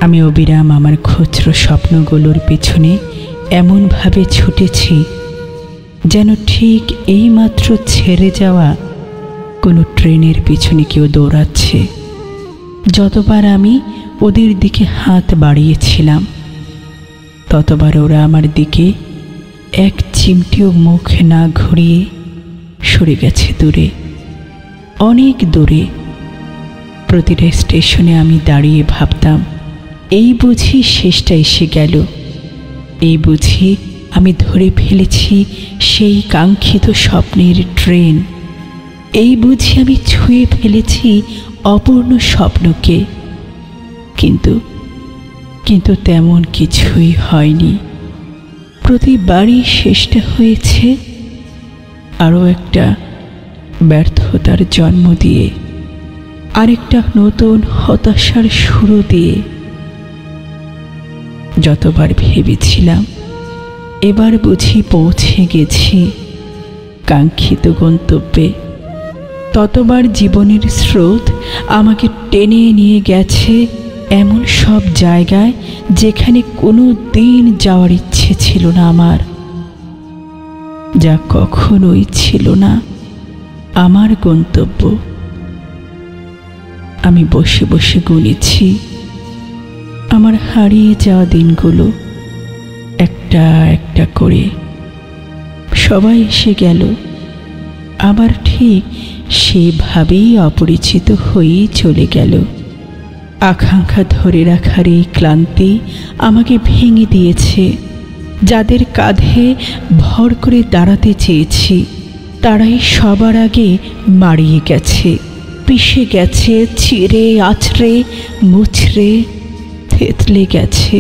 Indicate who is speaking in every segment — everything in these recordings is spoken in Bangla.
Speaker 1: আমি অবিরাম আমার খুচরো স্বপ্নগুলোর পেছনে এমনভাবে ছুটেছি যেন ঠিক এইমাত্র ছেড়ে যাওয়া কোনো ট্রেনের পিছনে কেউ দৌড়াচ্ছে। যতবার আমি ওদের দিকে হাত বাড়িয়েছিলাম ততবার ওরা আমার দিকে এক চিমটিও মুখ না ঘুরিয়ে সরে গেছে দূরে, অনেক দূরে। প্রতিটা স্টেশনে আমি দাঁড়িয়ে ভাবতাম, এই বুঝি শেষটা এসে গেল, এই বুঝি আমি ধরে ফেলেছি সেই কাঙ্ক্ষিত স্বপ্নের ট্রেন, এই বুঝি আমি ছুঁয়ে ফেলেছি অপূর্ণ স্বপ্নকে। কিন্তু তেমন কিছুই হয়নি। প্রতিবারই শেষটা হয়েছে আরও একটা ব্যর্থতার জন্ম দিয়ে, আরেকটা নতুন হতাশার শুরু দিয়ে। যতবার ভেবেছিলাম এবার বুঝি পৌঁছে গেছি কাঙ্ক্ষিত গন্তব্যে, ততবার জীবনের স্রোত আমাকে টেনে নিয়ে গেছে এমন সব জায়গায় যেখানে কোনো দিন যাওয়ার ইচ্ছে ছিল না আমার, যা কখনোই ছিল না আমার গন্তব্য। আমি বসে বসে গুনেছি আমার হারিয়ে যাওয়া দিনগুলো, একটা একটা করে। সবাই এসে গেল, আবার ঠিক সেভাবেই অপরিচিত হয়েই চলে গেল। আকাঙ্ক্ষা ধরে রাখার এই ক্লান্তি আমাকে ভেঙে দিয়েছে। যাদের কাঁধে ভর করে দাঁড়াতে চেয়েছি তারাই সবার আগে মারিয়ে গেছে, পিষে গেছে, ছিঁড়ে আছড়ে মুছড়ে থেতলে গেছে,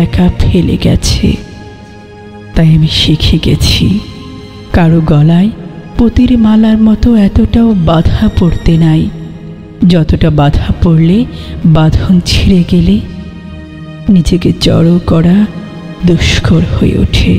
Speaker 1: একা ফেলে গেছে। তাই আমি শিখে গেছি কারো গলায় পুতির মালার মতো এতটাও বাধা পড়তে নাই, যতটা বাধা পড়লে বাঁধন ছিঁড়ে গেলে নিজেকে জড়ো করা দুষ্কর হয়ে ওঠে।